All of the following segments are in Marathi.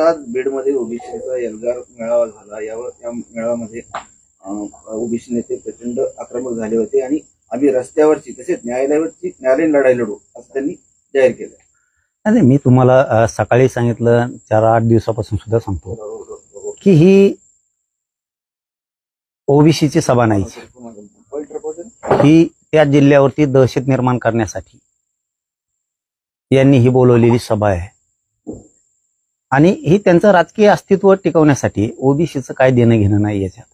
आज बीडमध्ये ओबीसीचा एल्गार मेळावा झाला. या मेळाव्यामध्ये ओबीसी नेते प्रचंड आक्रमक झाले होते आणि आम्ही रस्त्यावरची तसेच न्यायालयीन लढाई लढू असं त्यांनी जाहीर केलं. नाही, मी तुम्हाला सकाळी सांगितलं, 4-8 दिवसापासून सुद्धा सांगतो की ही ओबीसीची सभा नाही, ही त्या जिल्ह्यावरती दहशत निर्माण करण्यासाठी यांनी ही बोलवलेली सभा आहे आणि ही त्यांचं राजकीय अस्तित्व टिकवण्यासाठी. ओबीसीचं काय देणं घेणं नाही याच्यात.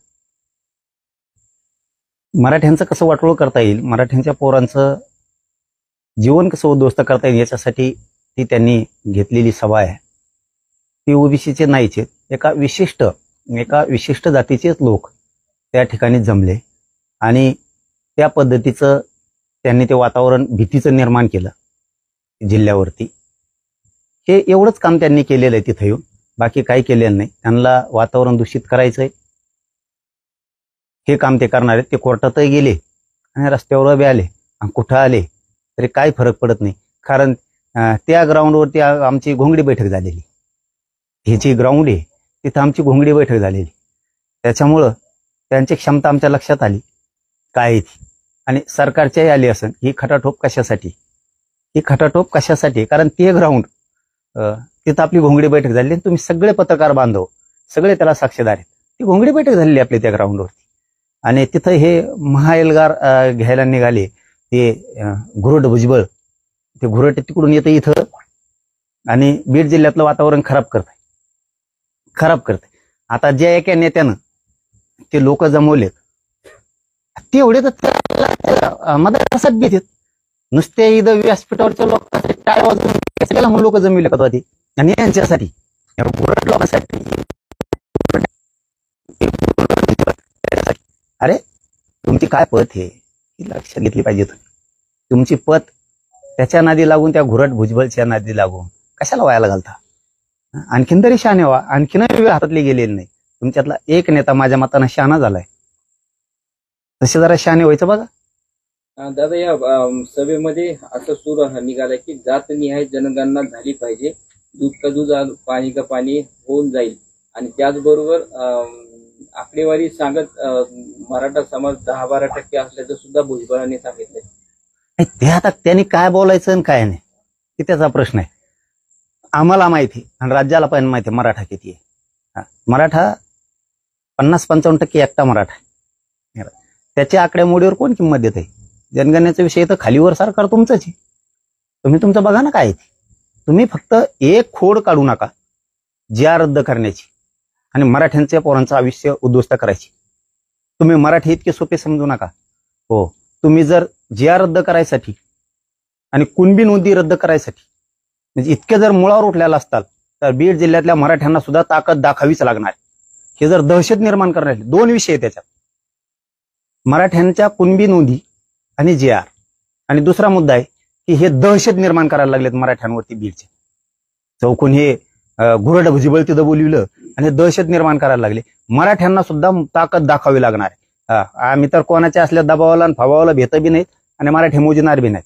मराठ्यांचं कसं वाटोळं करता येईल, मराठ्यांच्या पोरांचं जीवन कसं उद्ध्वस्त करता येईल याच्यासाठी ती त्यांनी घेतलेली सभा आहे. ती ओबीसीचे नाहीच आहेत. एका विशिष्ट जातीचेच लोक त्या ठिकाणी जमले आणि त्या पद्धतीचं त्यांनी ते वातावरण भीतीचं निर्माण केलं जिल्ह्यावरती. हे एवढंच काम त्यांनी केलेलं आहे तिथं येऊन, बाकी काही केलेलं नाही. त्यांना वातावरण दूषित करायचंय, हे काम ते करणार आहेत. ते कोर्टातही गेले आणि रस्त्यावर बी आले आणि कुठं आले तरी काही फरक पडत नाही. कारण त्या ग्राउंडवरती आमची घोंगडी बैठक झालेली, ही जी ग्राउंड आहे तिथं आमची घोंगडी बैठक झालेली. त्याच्यामुळं त्यांची क्षमता आमच्या लक्षात आली काय ती, आणि सरकारच्याही आली असेल. ही खटाटोप कशासाठी? कारण ते ग्राउंड तिथं आपली घोंगडी बैठक झाली. तुम्ही सगळे पत्रकार बांधव सगळे त्याला साक्षीदार आहेत. ती घोंगडी बैठक झालेली आपली त्या ग्राउंडवरती आणि तिथं हे महाएल्गार घ्यायला निघाले. ते घुरट भुजबळ, ते घुरट तिकडून येतं इथं आणि बीड जिल्ह्यातलं वातावरण खराब करते. आता ज्या एका नेत्यानं ते लोक जमवलेत ते एवढे तर मदत घेतात. नुसते इथं व्यासपीठावरच्या लोकांसाठी टाळ वाजवून लोक जमविले का ते, आणि यांच्यासाठी घुरट लोकांसाठी. अरे तुमची काय पत हे लक्षात घेतली पाहिजे. तुमची पत त्याच्या नादी लागून, त्या घुरट भुजबळच्या नादी लागून कशाला वायाला घालता? आणखीन तरी शहाणे व्हा. आणखीनही वेळ हातातली गेलेली नाही. तुमच्यातला एक नेता माझ्या मतानं शहाणा झालाय. तसे जरा शहाणे व्हायचं बघा. दादा, या सभेमध्ये असं सूर निघालाय की जातनिहाय जनगणना झाली पाहिजे, दूध का दूध पाणी का पाणी होऊन जाईल, आणि त्याचबरोबर आकडेवारी सांगत मराठा समाज 10-12% असल्याचं सुद्धा भुजबळांनी सांगितलंय. ते आता त्यांनी काय बोलायचं आणि काय नाही की त्याचा प्रश्न आहे. आम्हाला माहिती आणि राज्याला पण माहिती मराठा किती आहे. मराठा 50-55% एकटा मराठा आहे. त्याच्या आकडेमोडीवर कोण किंमत देत आहे? जनगणनेचा विषय तर खालीवर सरकार तुमचंच आहे. तुम्ही तुमचं बघा ना काय. तुम्ही फक्त एक खोड काढू नका ज्या रद्द करण्याची आणि मराठ्यांच्या पोरांचं आयुष्य उद्ध्वस्त करायची. तुम्ही मराठी इतके सोपे समजू नका. हो, तुम्ही जर जिया रद्द करायसाठी आणि कुणबी नोंदी रद्द करायसाठी म्हणजे इतके जर मुळावर उठलेला असताल तर बीड जिल्ह्यातल्या मराठ्यांना सुद्धा ताकद दाखवावीच लागणार. हे जर दहशत निर्माण करण्याचे 2 विषय आहे त्याच्यात, मराठ्यांच्या कुणबी नोंदी आणि JR, आणि दुसरा मुद्दा आहे की हे दहशत निर्माण करायला लागलेत मराठ्यांवरती. बीडचे चौकून हे घुरट भुजबळ तिथं बोलविलं आणि दहशत निर्माण करायला लागले. मराठ्यांना सुद्धा ताकद दाखवावी लागणार आहे. आम्ही तर कोणाच्या असल्या दबावाला आणि फवावाला भेट बी नाहीत आणि मराठी मोजणार बी नाहीत,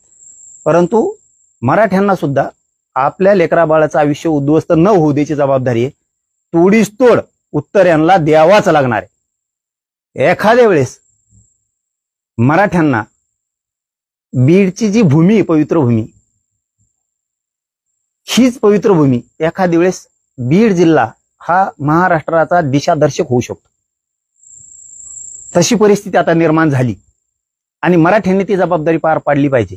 परंतु मराठ्यांना सुद्धा आपल्या लेकरा बाळाचं आयुष्य उद्ध्वस्त न होऊ द्यायची जबाबदारी आहे. तोडीस तोड उत्तर यांना द्यावाच लागणार आहे. एखाद्या वेळेस मराठ्यांना बीडची जी भूमी, पवित्र भूमी, हीच पवित्र भूमी एखाद्या वेळेस बीड जिल्हा हा महाराष्ट्राचा दिशादर्शक होऊ शकतो. तशी परिस्थिती आता निर्माण झाली आणि मराठ्यांनी ती जबाबदारी पार पाडली पाहिजे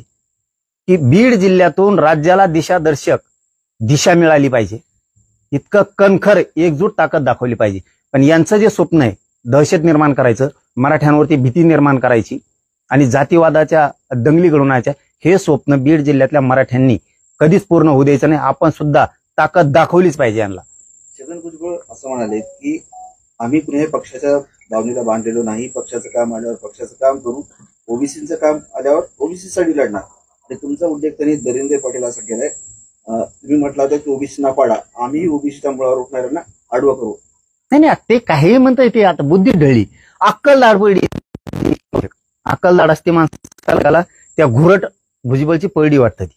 की बीड जिल्ह्यातून राज्याला दिशा मिळाली पाहिजे. इतकं कणखर एकजूट ताकद दाखवली पाहिजे. पण यांचं जे स्वप्न आहे दहशत निर्माण करायचं, मराठ्यांवरती भीती निर्माण करायची आणि जातीवादाच्या दंगली घडवण्याच्या, हे स्वप्न बीड जिल्ह्यातल्या मराठ्यांनी कधीच पूर्ण होऊ द्यायचं नाही. आपण सुद्धा ताकद दाखवलीच पाहिजे यांना. छगन भुजबळ असं म्हणाले की आम्ही कुठल्याही पक्षाच्या दावणीला बांधलेलो नाही. पक्षाचं काम आल्यावर पक्षाचं काम करू, ओबीसीचं काम आल्यावर ओबीसीसाठी लढणार. आणि तुमचा उल्लेख त्यांनी दरिंदे पाटील असा केलाय. तुम्ही म्हटलं होतं की ओबीसीना पाडा, आम्ही ओबीसीच्या मुळावर उठणाऱ्यांना आडवा करू. नाही, ते काही म्हणताय ते आता बुद्धी ढळली, अक्कल दाढ पडली. अक्कल दाढ असते माणसाला, त्या घुरट भुजबळची पळडी वाटतं ती.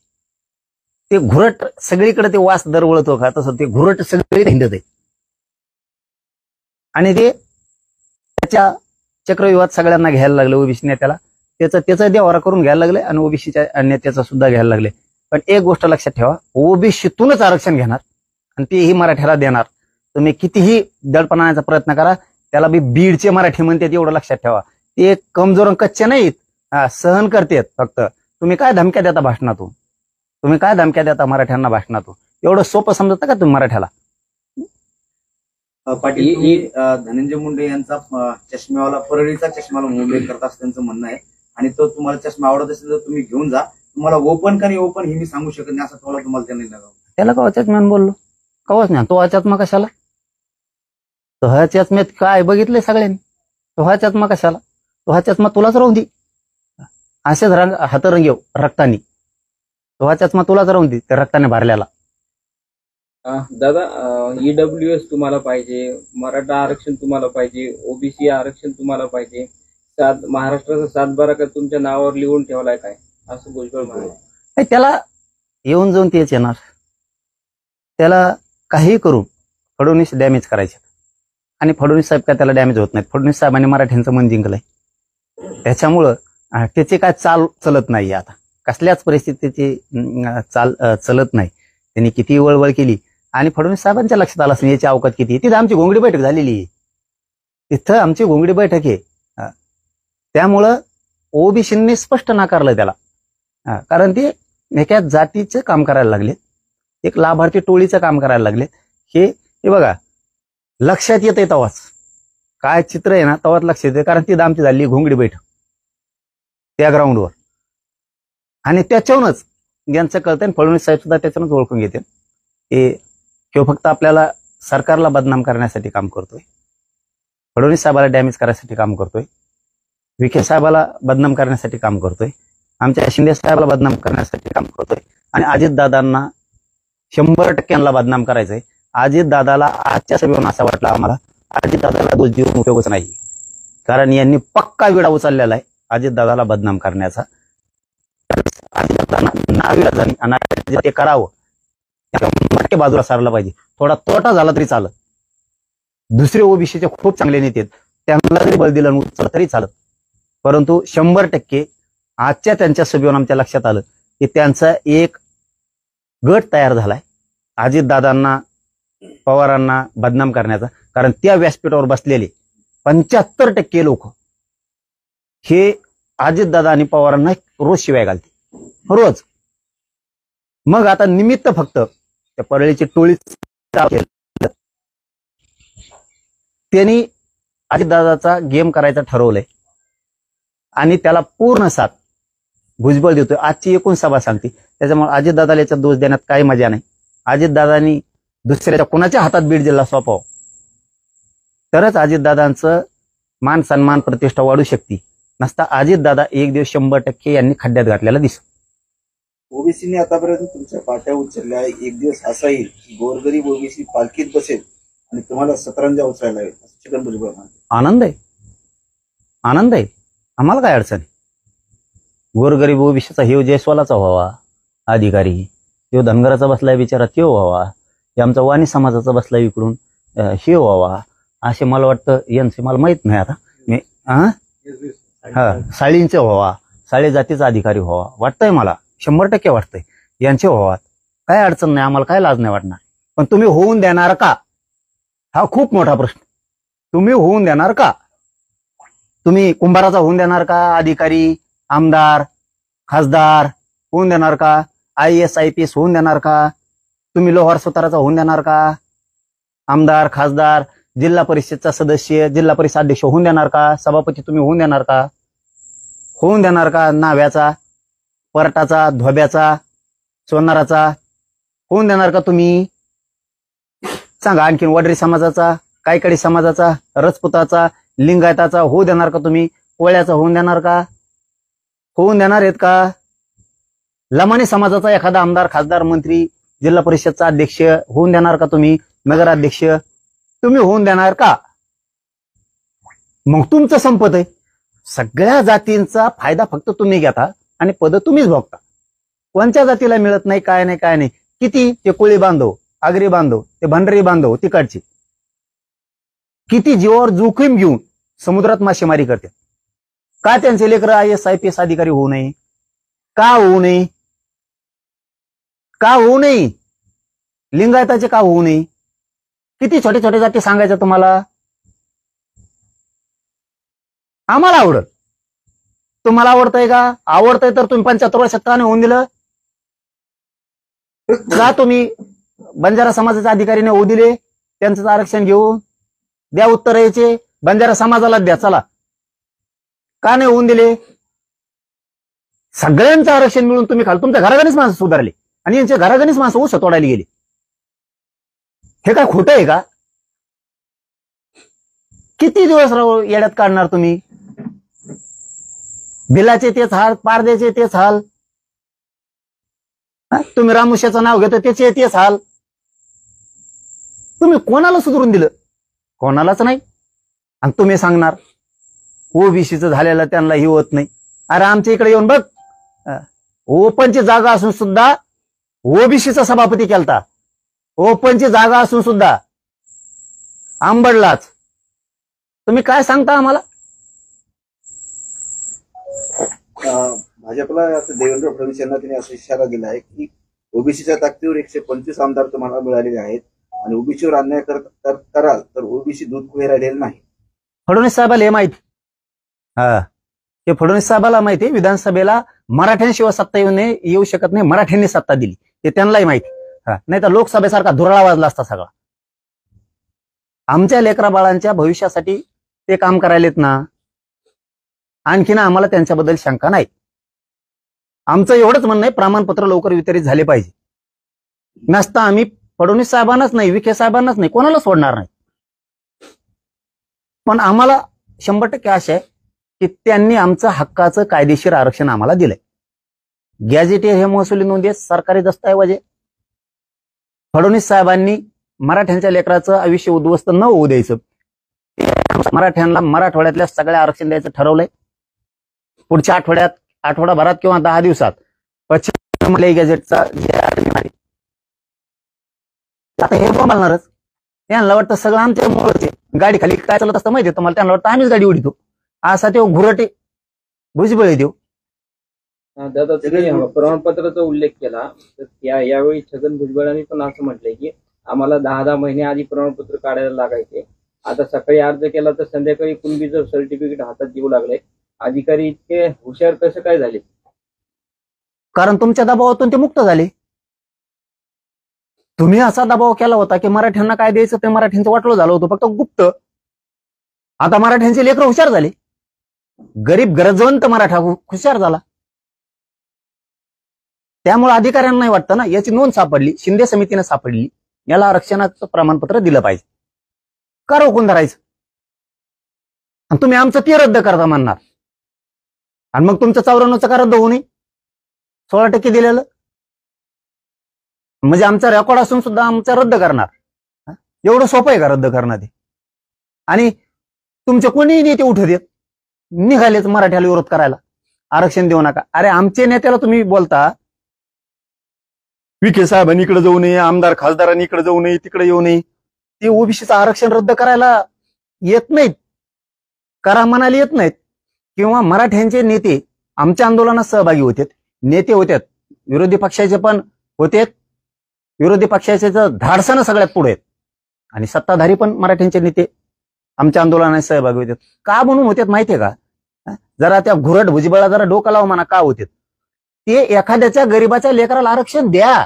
ते घुरट सगळीकडे ते वास दरवळतो का तसं ते घुरट सगळीकडे हिंडत आहे. आणि ते त्याच्या चक्रव्यूहात सगळ्यांना घ्यायला लागले. ओबीसी नेत्याला त्याचा देवारा करून घ्यायला लागले आणि ओबीसीच्या नेत्याचा सुद्धा घ्यायला लागले. पण एक गोष्ट लक्षात ठेवा, ओबीसीतूनच आरक्षण घेणार आणि तेही मराठ्याला देणार. तुम्ही कितीही दडपणाचा प्रयत्न करा, त्याला बी बीडचे मराठी म्हणतात एवढं लक्षात ठेवा. ते कमजोर कच्चे नाहीत, सहन करतात. फक्त तुम्ही काय धमक्या देता भाषणातून, तुम्ही काय धमक्या देता मराठ्यांना भाषणातून, एवढं सोपं समजता का तुम्ही मराठ्याला? पाटील, तुम्ही धनंजय मुंडे यांचा चष्म्यावाला परळीचा चष्म्याला उल्लेख करत असं त्यांचं म्हणणं आहे. आणि तो तुम्हाला चष्मा आवडत असेल तर तुम्ही घेऊन जा. तुम्हाला ओपन का नाही ओपन हे मी सांगू शकत नाही, असं तुम्हाला त्यांनी लगावं. त्याला कवा चष्म्यानं बोललो? कवाच नाही. तो हा चष्मा कशाला? तो हा चष्म्यात काय बघितलंय सगळ्यांनी? तो हा चष्मा कशाला? तो हा चष्मा तुलाच राहून दे, असेच हातरंगेव रक्तानी. तो हा चष्मा तुलाच राहून दे, त्या रक्ताने भरलेला. दादा, ईडब्ल्यूएस तुम्हाला पाहिजे, मराठा आरक्षण तुम्हाला पाहिजे, ओबीसी आरक्षण तुम्हाला पाहिजे, महाराष्ट्राचा 7-12 का तुमच्या नावावर लिहून ठेवलाय काय, असं भुजबळ म्हणाले. त्याला येऊन जाऊन तेच येणार. त्याला काही करून फडणवीस डॅमेज करायचे आणि फडणवीस साहेब काय त्याला डॅमेज होत नाहीत. फडणवीस साहेबांनी मराठ्यांचं मन जिंकलंय, त्याच्यामुळं त्याची काय चाल चलत नाही. आता कसल्याच परिस्थितीची चाल चलत नाही. त्यांनी किती वळवळ केली आणि फडणवीस साहेबांच्या लक्षात आलं असं याची अवकात किती. तिथं आमची घोंगडी बैठक झालेली आहे, तिथं आमची घोंगडी बैठक आहे. त्यामुळं ओबीसींनी स्पष्ट नाकारलं त्याला, कारण ते एका जातीचं काम करायला लागले, एक लाभार्थी टोळीचं काम करायला लागले. हे बघा लक्षात येतंय तेव्हाच, काय चित्र आहे ना तेव्हाच लक्षात येते. कारण ती आमची झाली घोंगडी बैठक त्या ग्राउंडवर आणि त्याच्यावरूनच यांचं कळतंय. फडणवीस साहेब सुद्धा त्याच्यावरूनच ओळखून घेते किंवा फक्त आपल्याला सरकारला बदनाम करण्यासाठी काम करतोय, फडणवीस साहेबाला डॅमेज करण्यासाठी काम करतोय, विखे साहेबाला बदनाम करण्यासाठी काम करतोय, आमच्या शिंदे साहेबाला बदनाम करण्यासाठी काम करतोय आणि अजितदादांना 100% बदनाम करायचंय. अजितदादाला आजच्या सभेवरून असं वाटलं आम्हाला अजितदादाला दोष देऊन उपयोगच नाही, कारण यांनी पक्का विडा उचललेला आहे अजितदादाला बदनाम करण्याचा. अजितदादांना ते करावं, मटके बाजूला सारलं पाहिजे. थोडा तोटा झाला तरी चालत. दुसरे ओबीसीचे खूप चांगले नेते आहेत, त्यांना जरी बळ दिलं उचल तरी चालत. परंतु 100% आजच्या त्यांच्या सभेवरून आमच्या लक्षात आलं की त्यांचा एक गट तयार झालाय अजितदादांना पवारांना बदनाम करण्याचा. कारण त्या व्यासपीठावर बसलेले 75% लोक हे अजितदादा आणि पवारांना रोज शिवाय घालते, रोज. मग आता निमित्त फक्त त्या परळीची टोळी त्यांनी अजितदादाचा गेम करायचा ठरवलंय आणि त्याला पूर्ण साथ भुजबळ देतोय. आजची एकूण सभा सांगते, त्याच्यामुळे अजितदादाला याचा दोष देण्यात काही मजा नाही. अजितदादांनी दुसऱ्याच्या कोणाच्या हातात बीड जिल्हा सोपावं, तरच अजितदादांचं मान सन्मान प्रतिष्ठा वाढू शकते. नसता अजितदादा एक दिवस 100% यांनी खड्ड्यात घातलेला दिसतो. ओबीसीने आतापर्यंत तुमच्या पाट्या उचलल्या, एक दिवस असा येईल की गोरगरीब ओबीसी पालखीत बसेल आणि तुम्हाला सतरंजा उचलायला येईल, असं छगन भुजबळ म्हणाले. आनंद आहे, आनंद आहे, आम्हाला काय अडचण आहे. गोरगरीब ओबीसीचा हे जयस्वालाचा व्हावा अधिकारी, तो धनगराचा बसलाय बिचारा तो व्हावा, हे आमचा वाणी समाजाचा बसलाय इकडून हे व्हावा, असे मला वाटतं. यांचे मला माहित नाही आता, मी साळींचे व्हावा, साळी जातीचा अधिकारी व्हावा वाटतंय मला, 100% वाटतंय यांचे व्हावा. काय अडचण नाही, आम्हाला काय लाज नाही वाटणार. पण तुम्ही होऊन देणार का, हा खूप मोठा प्रश्न. तुम्ही होऊन देणार का? तुम्ही कुंभाराचा होऊन देणार का अधिकारी, आमदार, खासदार होऊन देणार का? IAS IPS होऊन देणार का? तुम्ही लोहार सुताराचा होऊन देणार का? आमदार, खासदार, जिल्हा परिषदचा सदस्य, जिल्हा परिषद अध्यक्ष होऊन देणार का? सभापती तुम्ही होऊन देणार का? होऊन देणार का? नाव्याचा, परटाचा, धोब्याचा, सोनाराचा होऊन देणार का तुम्ही? सांगा. आणखीन वडरी समाजाचा, कायकडी समाजाचा, रजपुताचा, लिंगायताचा होऊ देणार का तुम्ही? कोळ्याचा होऊन देणार का? होऊन देणार आहेत का? लमाणी समाजाचा एखादा आमदार, खासदार, मंत्री, जिल्हा परिषदचा अध्यक्ष होऊन देणार का तुम्ही? नगराध्यक्ष तुम्ही होऊन देणार का? मग तुमचं संपत आहे. सगळ्या जातींचा फायदा फक्त तुम्ही घेता आणि पद तुम्हीच भोगता. कोणत्या जातीला मिळत नाही, काय नाही काय नाही. किती ते कोळी बांधव, आगरी बांधव, ते भंडारी बांधव तिकडचे किती जीवावर जोखीम घेऊन समुद्रात मासेमारी करतात. का त्यांचे लेकरं IAS IPS अधिकारी होऊ नये? का होऊ नये? का होऊ नये? लिंगायताचे का होऊ नये? किती छोटे छोटे जाती सांगायचं तुम्हाला? आम्हाला आवडत. तुम्हाला आवडतंय का? आवडतंय तर तुम्ही 75 वर्षात का नाही होऊन दिलं? का तुम्ही बंजारा समाजाच्या अधिकारीने होऊ दिले? त्यांचं आरक्षण घेऊन द्या उत्तर यायचे. बंजारा समाजाला द्या, चला. का नाही होऊन दिले? सगळ्यांचं आरक्षण मिळून तुम्ही खाल. तुमच्या घराघरीच माणसं सुधारले आणि यांच्या घराघरीच माणसं ऊस तोडायला गेली. हे काय खोटं आहे का? किती दिवस येड्यात काढणार तुम्ही? बिलाचे तेच हाल, पारद्याचे तेच हाल. तुम्ही रामुशाचं नाव घेतो त्याचे तेच हाल. तुम्ही कोणाला सुधरून दिलं? कोणालाच नाही. आणि तुम्ही सांगणार ओबीसीचं झालेलं त्यांना ही होत नाही. अरे आमच्या इकडे येऊन बघ, ओपनची जागा असून सुद्धा ओबीसीचा सभापती केलता. ओपनची जागा असून सुद्धा आंबडलाच. तुम्ही काय सांगता आम्हाला? भाजपला आता देवेंद्र फडणवीस यांना त्यांनी असा इशारा दिला आहे की ओबीसीच्या ताकदीवर 125 आमदार तुम्हाला मिळालेले आहेत आणि ओबीसीवर अन्याय कराल तर ओबीसी दूध पुढे राहिलेलं नाही. फडणवीस साहेबाला हे माहिती. हे फडणवीस साहेबाला माहिती आहे विधानसभेला मराठ्यांशिवाय सत्ता येऊ शकत नाही. मराठ्यांनी सत्ता दिली ते त्यांनाही माहिती. नाही तर लोकसभेसारखा धुराळा वाजला असता सगळा. आमच्या लेकरा बाळांच्या भविष्यासाठी ते काम करायलेत ना. आणखीन आम्हाला त्यांच्याबद्दल शंका नाही. आमचं एवढंच म्हणणं आहे, प्रमाणपत्र लवकर वितरित झाले पाहिजे. नसता आम्ही फडणवीस साहेबांनाच नाही, विखे साहेबांनाच नाही, कोणाला सोडणार नाही. पण आम्हाला 100% आशा आहे की त्यांनी आमचं हक्काचं कायदेशीर आरक्षण आम्हाला दिलंय. गॅझेटियर हे महसुली नोंदी सरकारी दस्तऐवज आहे. फडणवीस साहेबांनी मराठ्यांच्या लेकराचं आयुष्य उद्ध्वस्त न होऊ द्यायचं. मराठ्यांना मराठवाड्यातल्या सगळ्या आरक्षण द्यायचं ठरवलंय. पुढच्या आठवडाभरात किंवा 10 दिवसात पश्चिम गॅझेटचा आता हे बोलणारच. त्यांना वाटतं सगळं आमच्या मुळेच. गाडी खाली काय चालत असतं माहिती तुम्हाला? त्यांना वाटतं आम्हीच गाडी उडीतो. असा तो घुरटे भुजबळ देऊ. दादा तुम्ही प्रमाणपत्राचा उल्लेख केला तर यावेळी छगन भुजबळांनी पण असं म्हटलंय की आम्हाला 10 महिने आधी प्रमाणपत्र काढायला लागायचे. आता सकाळी अर्ज केला तर संध्याकाळी कुणबीचं सर्टिफिकेट हातात देऊ लागलंय. अधिकारी इतके हुशार कसं काय झाले? कारण तुमच्या दबावातून ते मुक्त झाले. तुम्ही असा दबाव केला होता की मराठ्यांना काय द्यायचं ते मराठ्यांचं वाटलं झालं होतं फक्त गुप्त. आता मराठ्यांचे लेकरं हुशार झाले. गरीब गरजवंत मराठा हुशार झाला. त्यामुळे अधिकाऱ्यांना नाही वाटतं ना, याची नोंद सापडली, शिंदे समितीने सापडली, याला आरक्षणाचं प्रमाणपत्र दिलं पाहिजे. का रोखून धरायचं? आणि तुम्ही आमचं ते रद्द करता म्हणणार. आणि मग तुमचं 94चं का रद्द होऊ नये? 16% दिलेलं म्हणजे आमचा रेकॉर्ड असून सुद्धा आमचा रद्द करणार. एवढं सोपं आहे का रद्द करणं ते? आणि तुमचे कोणीही नेते उठत येत निघालेच मराठ्याला विरोध करायला, आरक्षण देऊ नका. अरे आमच्या नेत्याला तुम्ही बोलता विखे साहेबांनी इकडे जाऊ नये, आमदार खासदारांनी इकडे जाऊ नये, तिकडे येऊ नये. ते ओबीसीचं आरक्षण रद्द करायला येत नाहीत, करा म्हणाले येत नाहीत. किंवा मराठ्यांचे नेते आमच्या आंदोलनात सहभागी होते, नेते होते, विरोधी पक्षाचे पण होते. विरोधी पक्षाचे धाडसानं सगळ्यात पुढे आहेत. आणि सत्ताधारी पण मराठ्यांचे नेते आमच्या आंदोलनात सहभागी होते. का म्हणून होते माहितीये का? जरा त्या घुरट भुजबळा जरा डोकं लावा म्हणा. का होते ते? एखाद्याच्या गरीबाच्या लेकराला आरक्षण द्या,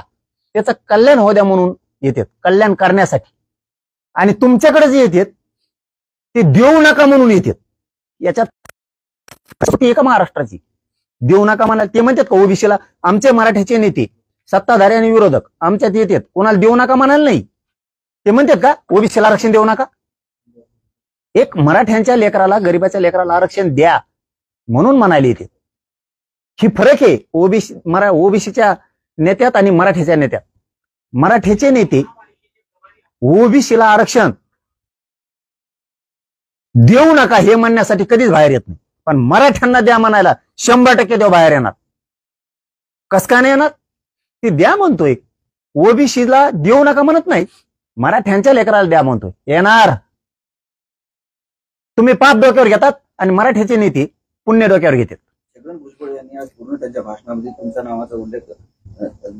त्याचं कल्याण हो द्या म्हणून येतात, कल्याण करण्यासाठी. आणि तुमच्याकडे जे येतात ते देऊ नका म्हणून येतात. याच्यात एका महाराष्ट्राची देऊ नका म्हणाल ते म्हणतात का ओबीसीला? आमचे मराठ्याचे नेते सत्ताधारी आणि विरोधक आमच्यात येतात, कोणाला देऊ नका म्हणाल नाही. ते म्हणतात का ओबीसीला आरक्षण देऊ नका? एक मराठ्यांच्या लेकराला, गरीबाच्या लेकराला आरक्षण द्या म्हणून म्हणाले येते. ही फरक आहे ओबीसीच्या नेत्यात आणि मराठ्याच्या नेत्यात. मराठ्याचे नेते ओबीसीला आरक्षण देऊ नका हे म्हणण्यासाठी कधीच बाहेर येत नाही, पण मराठ्यांना द्या म्हणायला 100% देव बाहेर येणार. कस का नाही येणार? ती द्या म्हणतोय. ओबीसीला देऊ नका म्हणत नाही, मराठ्यांच्या लेकराला द्या म्हणतोय. येणार. तुम्ही पाप डोक्यावर घेतात आणि मराठ्याचे नेते पुण्य डोक्यावर घेतात. छगन भुजबळ यांनी आज पूर्ण त्यांच्या भाषणामध्ये तुमच्या नावाचा उल्लेख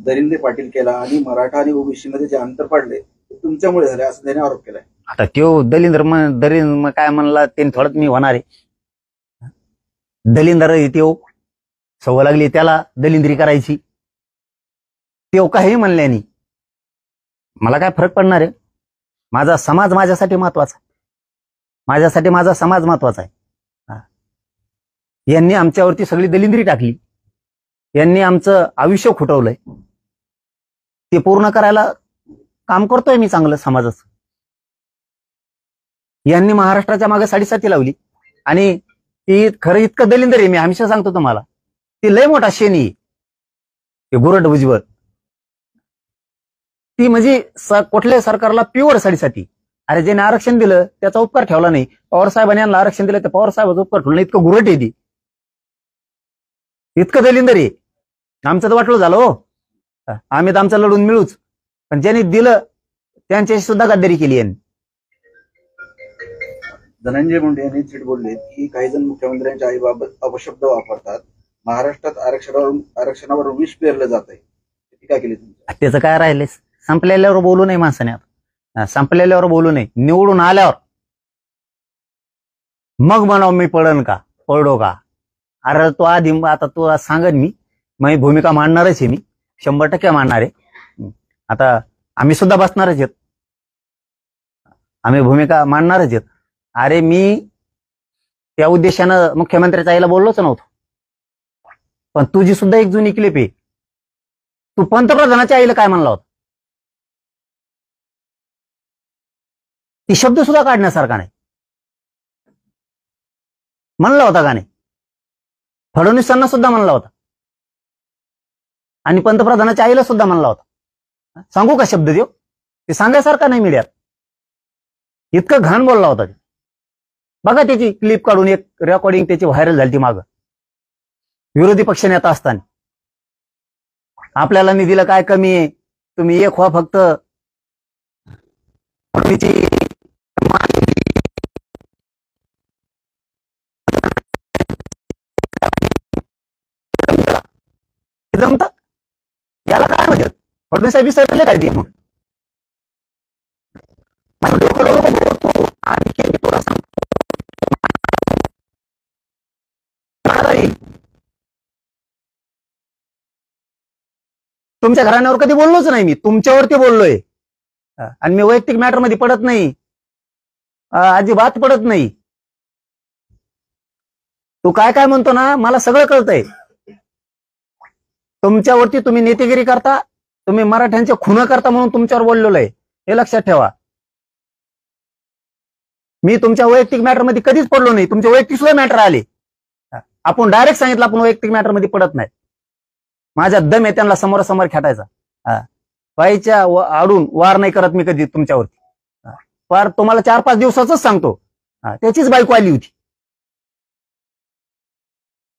दरिंदे पाटील केला आणि मराठा आणि ओबीसी मध्ये जे अंतर पडले ते तुमच्यामुळे झाले असं त्याने आरोप केलाय. आता त्यो दलिंदर काय म्हणला ते थोडंच मी होणार आहे. दलिंदर त्यो सवय लागली त्याला दलिंदरी करायची. त्यो काही म्हणल्यानी मला काय फरक पडणार आहे? माझा समाज माझ्यासाठी महत्वाचा, माझ्यासाठी माझा समाज महत्वाचा आहे. यांनी आमच्यावरती सगळी दलिंदरी टाकली, यांनी आमचं आयुष्य खुटवलंय. ते पूर्ण करायला काम करतोय मी चांगलं समाजाचं. यांनी महाराष्ट्राच्या मागे साडेसाती लावली आणि ती खरं इतकं दलिंदर आहे, मी हमेशा सांगतो तुम्हाला, ती लय मोठा शेणी आहे. ते गुरड भुजबळ ती म्हणजे कुठल्याही सरकारला प्युअर साडेसाती. अरे ज्याने आरक्षण दिलं त्याचा उपकार ठेवला नाही. पवार साहेबांनी यांना आरक्षण दिलं तर पवार साहेबांचा उपकार ठेवला नाही. इतकं गुरट आहे ती, इतकं दलिंदर आहे. आमचं तर वाटलं झालं हो, आम्ही तर आमचं लढून मिळूच, पण ज्यांनी दिलं त्यांच्याशी सुद्धा गद्दारी केली यांनी. धनंजय मुंडे यांनी थेट बोलले की काही जण मुख्यमंत्र्यांच्या आईबाबत अपशब्द वापरतात. महाराष्ट्रात आरक्षणावर विष पेरलं जात आहे. टीका केली तुम्ही. त्याचं काय राहिलंय? संपलेल्यावर बोलू नये माणसाने. आता संपलेल्यावर बोलू नये, निवडून आल्यावर मग म्हणाव मी पडो का. अरे तो आधी आता तो सांगन मी भूमिका मांडणारच आहे. मी 100% मांडणार आहे. आता आम्ही सुद्धा बसणारच आहेत, आम्ही भूमिका मांडणारच आहेत. अरे मी त्या उद्देशानं मुख्यमंत्र्याच्या आईला बोललोच नव्हतो, पण तुझी सुद्धा एक जुनी क्लिप आहे. तू पंतप्रधानाच्या आईला काय म्हणला होता? ती शब्द सुद्धा काढण्यासारखा नाही. म्हणला होता का नाही? फडणवीसांना सुद्धा म्हणला होता आणि पंतप्रधानाच्या आईला सुद्धा म्हणला होता. सांगू का शब्द देव? ते सांगायसारखा नाही मीडियात. इतकं घाण बोलला होता. बघा त्याची क्लिप काढून, एक रेकॉर्डिंग त्याची व्हायरल झाली मागं, विरोधी पक्षनेता असताना. आपल्याला निधीला काय कमी आहे, तुम्ही एक व्हा फक्त. जमतात याला काय म्हणतात? फडणवीस साहेब विसरले काय ते? मग तुमच्या घराण्यावर कधी बोललोच नाही मी, तुमच्यावरती बोललोय. आणि मी वैयक्तिक मॅटर मध्ये पडत नाही, अजिबात पडत नाही. तू काय काय म्हणतो ना, मला सगळं कळतंय. तुमच्यावरती तुम्ही नेतेगिरी करता, तुम्ही मराठ्यांचे खून करता म्हणून तुमच्यावर बोललेलो आहे, हे लक्षात ठेवा. मी तुमच्या वैयक्तिक मॅटर मध्ये कधीच पडलो नाही. तुमचे वैयक्तिक सुद्धा मॅटर आले, आपण डायरेक्ट सांगितलं आपण वैयक्तिक मॅटर मध्ये पडत नाही. माझ्या दम आहे त्यांना समोरासमोर खेटायचा. बाईच्या आडून वार नाही करत मी कधी तुमच्यावरती. वार तुम्हाला 4-5 दिवसाच सांगतो. त्याचीच बायको आली होती,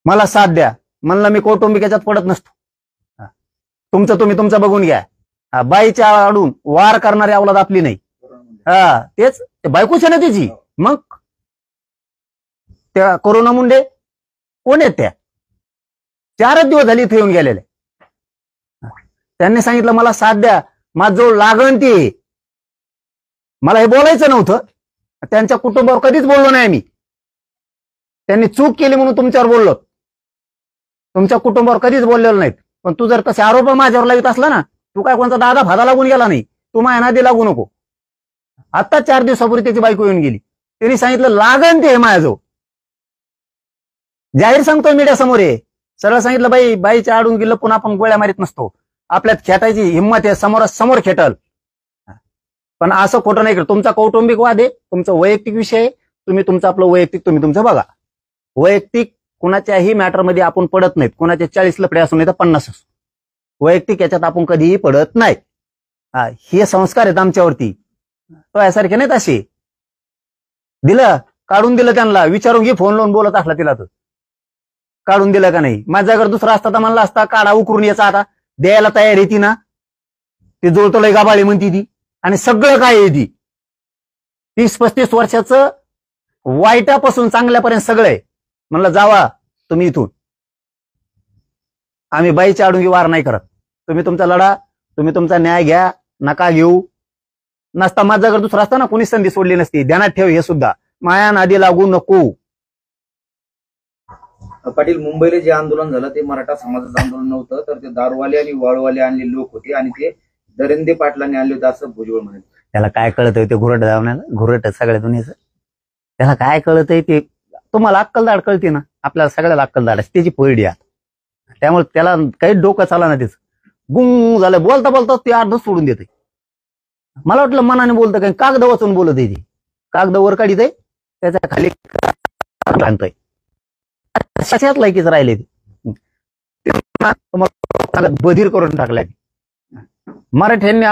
मला साथ द्या म्हणलं. मी कौटुंबिक याच्यात पडत नसतो. तुमचं तुम्ही तुमचं बघून घ्या. बाईच्या आडून वार करणारी अवलाद आपली नाही. तेच बायकोच्या ना त्याची. मग त्या कोरोना मुंडे कोण आहेत? त्या 4 दिवस झाली इथे येऊन गेलेले. त्यांनी सांगितलं मला साथ द्या, माझ जो लागण ती. मला हे बोलायचं नव्हतं, त्यांच्या कुटुंबावर कधीच बोललो नाही मी. त्यांनी चूक केली म्हणून तुमच्यावर बोललो, तुमच्या कुटुंबावर कधीच बोललेलो नाहीत. पण तू जर तसे आरोप माझ्यावर लावित असला ना, तू काय कोणता दादा भादा लागून गेला नाही, तू माझ्या नादी लागू नको. आता 4 दिवसापूर्वी त्याची बायको येऊन गेली, त्यांनी सांगितलं लागण ते माझ्याजवळ. जाहीर सांगतोय मीडिया समोर आहे, सरळ सांगितलं बाईच्या आडून गेलं पुन्हा आपण गोळ्या मारीत नसतो. आपल्यात खेटायची हिंमत आहे, समोरासमोर खेटल. पण असं खोटं नाही करत. तुमचा कौटुंबिक वाद आहे, तुमचा वैयक्तिक विषय आहे. तुम्ही तुमचं आपलं वैयक्तिक तुम्ही तुमचं बघा. वैयक्तिक कुणाच्याही मॅटरमध्ये आपण पडत नाहीत. कुणाचे 40 लफडे असून नाही तर 50 असो, वैयक्तिक याच्यात आपण कधीही पडत नाही. हे संस्कार आहेत आमच्यावरती, तो यासारखे नाहीत असे. दिलं काढून दिलं त्यांना, विचारून घे फोन लावून बोलत असला तिला तर काढून दिलं का नाही? माझ्या जागेवर दुसरा असता तर म्हणला असता काढा उकरून याचा, आता द्यायला तयार आहे ती ना. ते जोडतोय गाबाळी म्हणती ती, आणि सगळं काय आहे ती 30-35 वर्षाचं वाईटापासून चांगल्यापर्यंत सगळं आहे. म्हणलं जावा तुम्ही इथून, आम्ही बाईच्या आडून वार नाही करत. तुम्ही तुमचा लढा, तुम्ही तुमचा न्याय घ्या, नका घेऊ. नसता माझा जर दुसरा असता ना, कोणी संधी सोडली नसती. ध्यानात ठेव हे सुद्धा, माया नादी लागू नको. पाटील, मुंबईला जे आंदोलन झालं ते मराठा समाजाचं आंदोलन नव्हतं, तर ते दारूवाले आणि वाळूवाले आणले लोक होते, आणि ते दरेंदे पाटलांनी आणले होते असं भुजबळ म्हणाले. त्याला काय कळतंय ते घुरट धावण्याला, घुरट सगळ्या दुनियेचं. त्याला काय कळतंय ते, तुम्हाला अक्कलदाड कळते ना, आपल्याला सगळ्याला अक्कलदाड असते, त्याची पहिली आत. त्यामुळे त्याला काही डोकं चाला ना, त्याचं गुंग झालं. बोलता बोलता ते अर्ध सोडून देते. मला वाटलं मनाने बोलतं, काही कागद वाचून बोलत आहे. कागद वर काढित आहे, त्याच्या खाली आणतोय. कशात लायकीच राहिले ते बधीर करून टाकलाय. मराठ्यांनी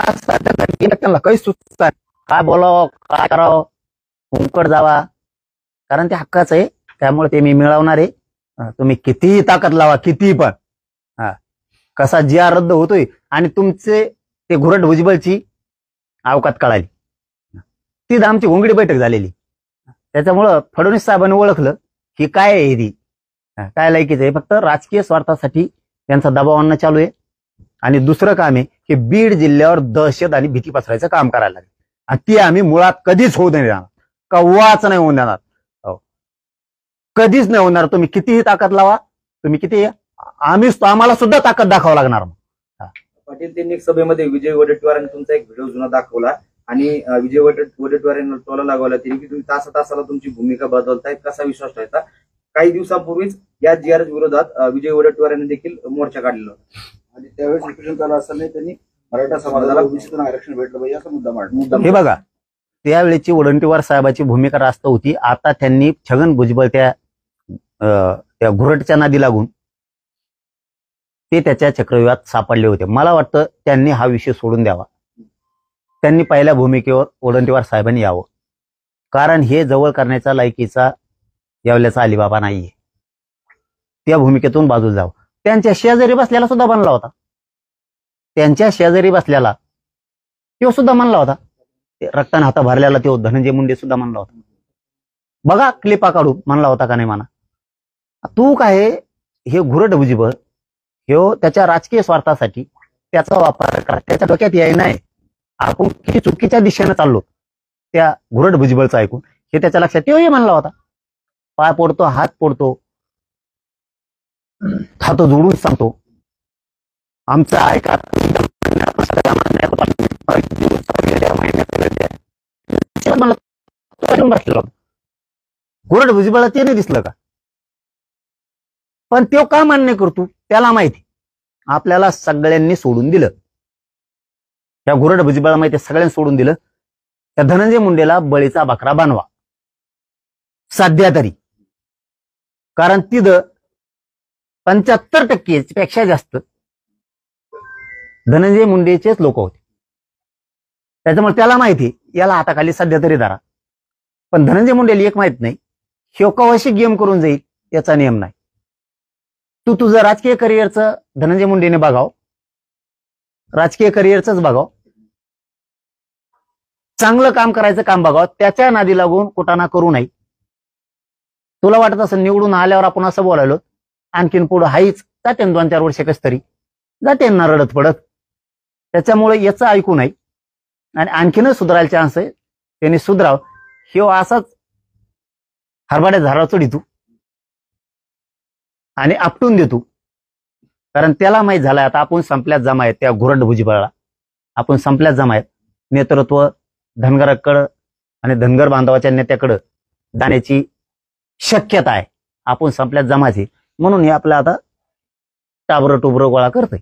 त्यांना काही सुचतात, काय बोलावं काय करावं, हुंकड जावा, कारण ते हक्काचं आहे. त्यामुळे ते मी मिळवणार आहे. तुम्ही कितीही ताकद लावा, कितीही पण. कसा जिया रद्द होतोय, आणि तुमचे ते घुरट भुजबळची अवकात कळाली. ती आमची घोंगडी बैठक झालेली. त्याच्यामुळं फडणवीस साहेबांनी ओळखलं की काय आहे ती, काय लायकीचं आहे. फक्त राजकीय स्वार्थासाठी त्यांचा दबाव आणणं चालू आहे. आणि दुसरं काम आहे की बीड जिल्ह्यावर दहशत आणि भीती पसरायचं काम करायला लागेल, आणि ती आम्ही मुळात कधीच होऊ नाही देणार, कव्वाच नाही होऊन देणार. कधीच नाही होणार. तुम्ही कितीही ताकद लावा, तुम्ही किती, आम्हाला सुद्धा ताकद दाखवावं लागणार. पाटील, त्यांनी एक सभेमध्ये विजय वडेट्टीवारांनी तुमचा एक व्हिडिओ जुना दाखवला, आणि विजय वडेट्टीवारांना टोला लागवला त्यांनी की तुम्ही तासाला तुमची भूमिका बदलताय, कसा विश्वास ठेवायचा. काही दिवसापूर्वीच या GRS विरोधात विजय वडेट्टीवारांनी देखील मोर्चा काढलेला होता, आणि त्यावेळेस उपोषण चालू असताना त्यांनी मराठा समाजाला ओबीसीतून आरक्षण भेटलं पाहिजे असा मुद्दा मांडला. हे बघा, त्यावेळेची वडेट्टीवार साहेबाची भूमिका रास्त होती. आता त्यांनी छगन भुजबळ त्या घुरटच्या नादी लागून ते त्याच्या चक्रव्यूहात सापडले होते. मला वाटतं त्यांनी हा विषय सोडून द्यावा. त्यांनी पहिल्या भूमिकेवर वडेट्टीवार साहेबांनी यावं, कारण हे जवळ करण्याचा लायकीचा यावल्याचा अलिबाबा नाहीये. त्या भूमिकेतून बाजूला जावं. त्यांच्या शेजारी बसल्याला सुद्धा बनला होता, त्यांच्या शेजारी बसल्याला तो सुद्धा म्हणला होता, रक्ताने हाता भरल्याला तो धनंजय मुंडे सुद्धा म्हणला होता. बघा क्लिपा काढून, म्हणला होता का नाही म्हणा. तू काय, हे घुरट भुजबळ ह्यो त्याच्या राजकीय स्वार्थासाठी त्याचा वापर करा, त्याच्या डोक्यात याय नाही आपण किती चुकीच्या दिशेने चाललो त्या घुरट भुजबळचं ऐकून, हे त्याच्या लक्षात तोही म्हणला होता. पाय पोडतो, हात पोडतो, हात जोडून सांगतो, आमचं ऐका. घुरट भुजबळला ते नाही दिसलं का? पण तो का मान्य करतो त्याला माहिती. आपल्याला सगळ्यांनी सोडून दिलं, त्या घुरट भुजबळला माहिती, सगळ्यांनी सोडून दिलं. त्या धनंजय मुंडेला बळीचा बकरा बनवा सध्या तरी, कारण तिथं 75% पेक्षा जास्त धनंजय मुंडेचेच लोक होते. त्याच्यामुळे त्याला माहिती याला हाताखाली सध्या तरी धरा. पण धनंजय मुंडेला एक माहित नाही, कवाशी गेम करून जाईल याचा नियम नाही. तू तुझं राजकीय करिअरचं धनंजय मुंडेने बघाव, राजकीय करिअरच बघाव, चांगलं काम करायचं काम बघावं, त्याच्या नादी लागून कुटाणा करू नये. तुला वाटत असं निवडून आल्यावर आपण असं बोलायलो, आणखीन पुढं हाईच जाते 2-4 वर्ष कस तरी जाते ना रडत पडत. त्याच्यामुळे याचं ऐकू नये, आणि आणखीनच सुधारायला चान्स आहे. त्यांनी सुधराव. ह्यो असाच हरभाड्या झाडावर चढितो आणि आपटून देतो, कारण त्याला माहित झालंय आता आपण संपल्यात जमा आहेत. त्या घुरट भुजबळला आपण संपल्यात जमा आहेत. नेतृत्व धनगराकडं आणि धनगर बांधवाच्या नेत्याकडं जाण्याची शक्यता आहे. आपण संपल्यात जमाचे, म्हणून हे आपलं आता टाबरं टुबरं गोळा करतोय.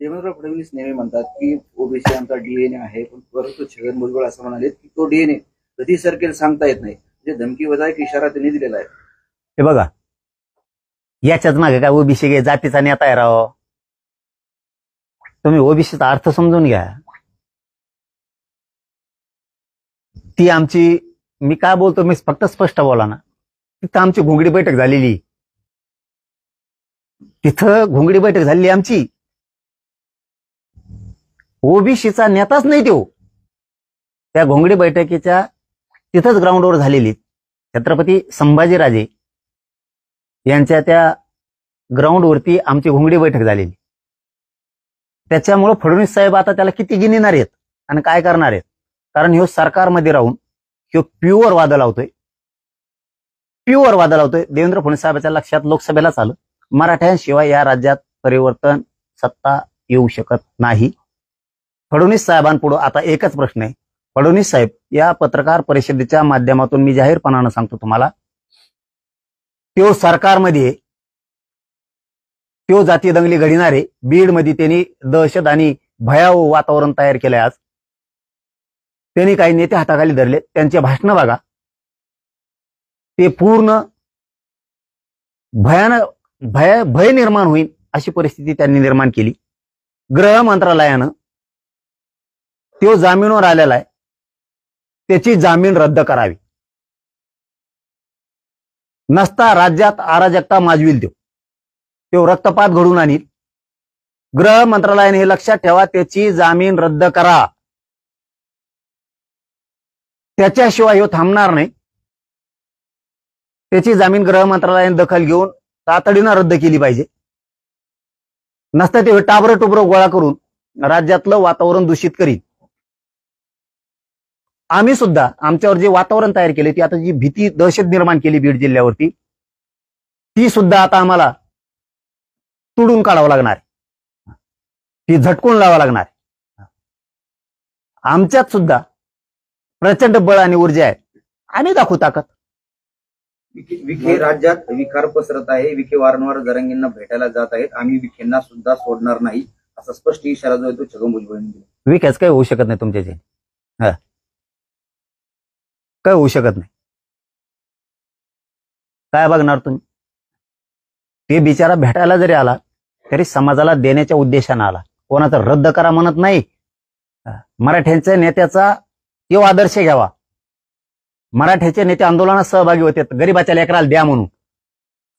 देवेंद्र फडणवीस नेहमी म्हणतात की ओबीसी आमचा DNA आहे, पण परंतु छगन भुजबळ असं म्हणाले की तो DNA कधी सरकेल सांगता येत नाही. म्हणजे धमकी वजा एक इशारा त्यांनी दिलेला आहे. हे बघा, याच्याच मागे काय ओबीसी जातीचा नेता आहे राव. तुम्ही ओबीसीचा अर्थ समजून घ्या. ती आमची, मी काय बोलतो मी फक्त स्पष्ट बोला ना, तिथं आमची घोंगडी बैठक झालेली. तिथं घोंगडी बैठक झाली आमची. ओबीसीचा नेताच नाही तो. त्या घोंगडी बैठकीच्या तिथंच ग्राउंडवर झालेली छत्रपती संभाजीराजे यांच्या त्या ग्राउंडवरती आमची घोंगडी बैठक झालेली. त्याच्यामुळं फडणवीस साहेब आता त्याला किती गिनिणार आहेत आणि काय करणार आहेत. कारण ह्यो सरकारमध्ये राहून ह्यो प्युअर वादळ लावतोय. देवेंद्र फडणवीस साहेबांच्या लक्षात लोकसभेलाच आलं, मराठ्यांशिवाय या राज्यात परिवर्तन सत्ता येऊ शकत नाही. फडणवीस साहेबांपुढे आता एकच प्रश्न आहे. फडणवीस साहेब, या पत्रकार परिषदेच्या माध्यमातून मी जाहीरपणानं सांगतो तुम्हाला, तो सरकारमध्ये तो जातीय दंगली घडणारे बीडमध्ये त्यांनी दहशत आणि भयावह वातावरण तयार केलंय. आज त्यांनी काही नेते हाताखाली धरले, त्यांचे भाषणं बघा, ते पूर्ण भय निर्माण होईल अशी परिस्थिती त्यांनी निर्माण केली. गृह मंत्रालयानं तो जामीनवर आलेला आहे, त्याची जामीन रद्द करावी. नसता राज्यात अराजकता माजविल तो रक्तपात घडून आणील. गृह मंत्रालयाने हे लक्षात ठेवा, त्याची जामीन रद्द करा. त्याच्याशिवाय ह्यो थांबणार नाही. त्याची जामीन गृह मंत्रालयाने दखल घेऊन तातडीनं रद्द केली पाहिजे. नसतं ते टाबरं टुबरं गोळा करून राज्यातलं वातावरण दूषित करीत. आम्ही सुद्धा आमच्यावर जे वातावरण तयार केले, ती आता जी भीती दहशत निर्माण केली बीड जिल्ह्यावरती, ती सुद्धा आता आम्हाला तुडून काढावं लागणार, ती झटकून लावावं लागणार. आमच्यात सुद्धा प्रचंड बळ आणि ऊर्जा आहे, आम्ही दाखवू ताकद. विखे राज्यात विकार पसरत आहे. विखे वारंवार जरांगींना भेटायला जात आहेत. आम्ही विखेंना सुद्धा सोडणार नाही, असा स्पष्ट इशारा जो आहे तो छगन भुजबळ यांनी दिला. विकास काही होऊ शकत नाही तुमच्याचे, काय होऊ शकत नाही. काय बघणार तुम्ही? ते बिचारा भेटायला जरी आला तरी समाजाला देण्याच्या उद्देशानं आला, कोणाचा रद्द करा म्हणत नाही. मराठ्यांच्या नेत्याचा तो आदर्श घ्यावा. मराठ्याचे नेते आंदोलनात सहभागी होते, गरीबाच्या लेकराला द्या म्हणून.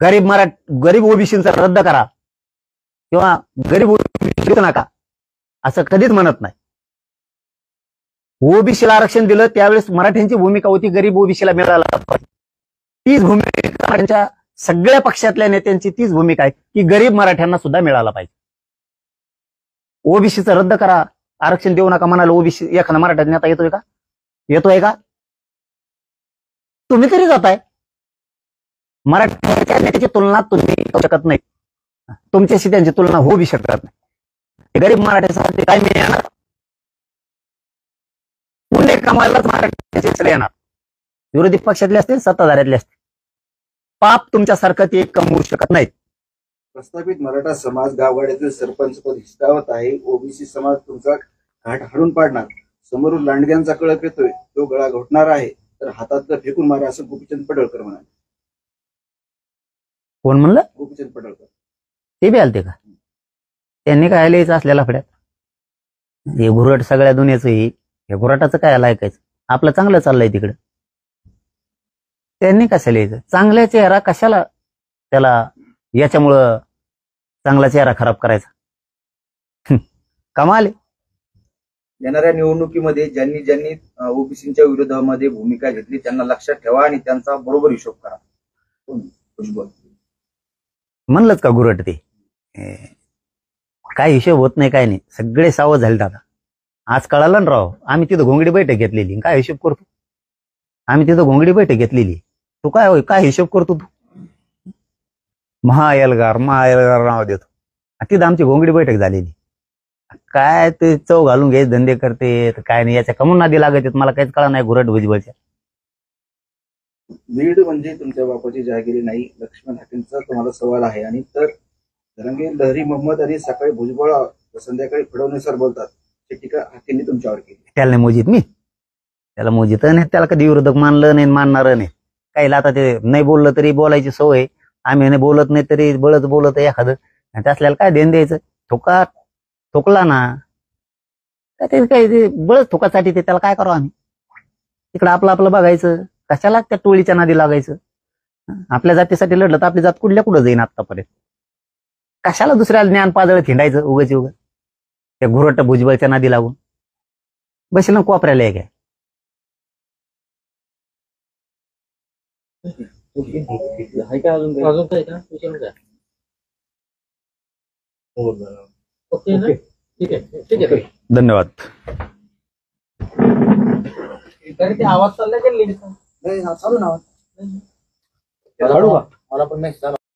गरीब ओबीसींचा रद्द करा किंवा गरीब ओबीसी नका असं कधीच म्हणत नाही. ओबीसीला आरक्षण दिलं त्यावेळेस मराठ्यांची भूमिका होती गरीब ओबीसीला मिळाला पाहिजे. तीच भूमिका सगळ्या पक्षातल्या नेत्यांची तीच भूमिका आहे की गरीब मराठ्यांना सुद्धा मिळाला पाहिजे. ओबीसीचं रद्द करा, आरक्षण देऊ नका म्हणाल ओबीसी एखादा मराठा नेता येतोय का? तुम्ही तरी जाताय. मराठ्याच्या नेत्याची तुलना तुम्ही करू शकत नाही, तुमच्याशी त्यांची तुलना होऊ बी शकत नाही. गरीब मराठ्यासाठी काय मिळणार? पुणे कमायलाच मराठ्याचे येणार. विरोधी पक्षातले असतील, सत्ताधाऱ्यातले असतील, पाप तुमच्यासारखं ते कमवू शकत नाहीत. प्रस्थापित मराठा समाज गावगाड्यातील सरपंच पद हिसकावत आहे. ओबीसी समाज तुमचा घाट हाडून पाडणार. समोरून लांडग्यांचा कळप येतोय, तो गळा घोटणार आहे, तर हातातलं फेकून मारा, असं गोपीचंद पडळकर म्हणाले. कोण म्हणलं? गोपीचंद पडळकर. ते बी आलते का? त्यांनी काय लिहायचं असलेला फड्यात? हे घुरट सगळ्या दुनियाचं, हे घुरटाचं काय ऐकायचं? आपलं चांगलं चाललंय तिकडं, त्यांनी कसं लिहायचं? चांगल्या चेहरा कशाला त्याला याच्यामुळं चांगला चेहरा खराब करायचा? कमाल. येणाऱ्या निवडणुकीमध्ये ज्यांनी ज्यांनी ओबीसीच्या विरोधामध्ये भूमिका घेतली त्यांना लक्षात ठेवा आणि त्यांचा बरोबर हिशोब करा. भुजबळ म्हणलंच का घुरट? ते काय हिशोब होत नाही, काय नाही, सगळे सावध झाले. दादा आज कळालं ना राव, आम्ही तिथं घोंगडी बैठक घेतलेली, काय हिशोब करतो? आम्ही तिथं घोंगडी बैठक घेतलेली, तू काय हिशोब करतो? तू महाएल्गार नाव देतो. तिथं आमची घोंगडी बैठक झालेली. काय ते चव घालून घ्यायचे धंदे करते, काय नाही, याच्या कमून नादी लागत आहेत. मला काहीच कळा नाही घुरट भुजबळच्या. बीड म्हणजे तुमच्या बापाची जहागिरी नाही, लक्ष्मण हाकेंचा तुम्हाला सवाल आहे. आणि तर धरंगे लहरी मोहम्मद आणि सकाळी भुजबळ संध्याकाळी फडणवीसवर बोलतात, ही टीका हाकेंनी तुमच्यावर केली. त्याला नाही मोजित मी, त्याला मोजित नाही, त्याला कधी विरोधक मानलं नाही, मानणार नाही. काही आता ते नाही बोललं तरी बोलायची सवय, आम्ही नाही बोलत नाही तरी बळच बोलत एखादं, त्यासल्याला काय देण द्यायचं? ठोकला ना ते काय बळच ठोकासाठी, ते त्याला काय करावं आम्ही? तिकडं आपलं बघायचं, कशाला त्या टोळीच्या नादी लागायचं? आपल्या जातीसाठी लढलं तर आपली जात कुठल्या कुठं जाईन आतापर्यंत. कशाला दुसऱ्याला ज्ञान पाजळत हिंडायचं उगाच उगं त्या घुरट भुजबळच्या नादी लागून बसेल ना कोपऱ्याला एक आहे. ओके. आहे का अजून काय का विचारू का? ओके ना? ठीक आहे ठीक आहे. धन्यवाद. तरी ते आवाज चालला का लेडीचा? नाही, चालू ना. मला पण नाही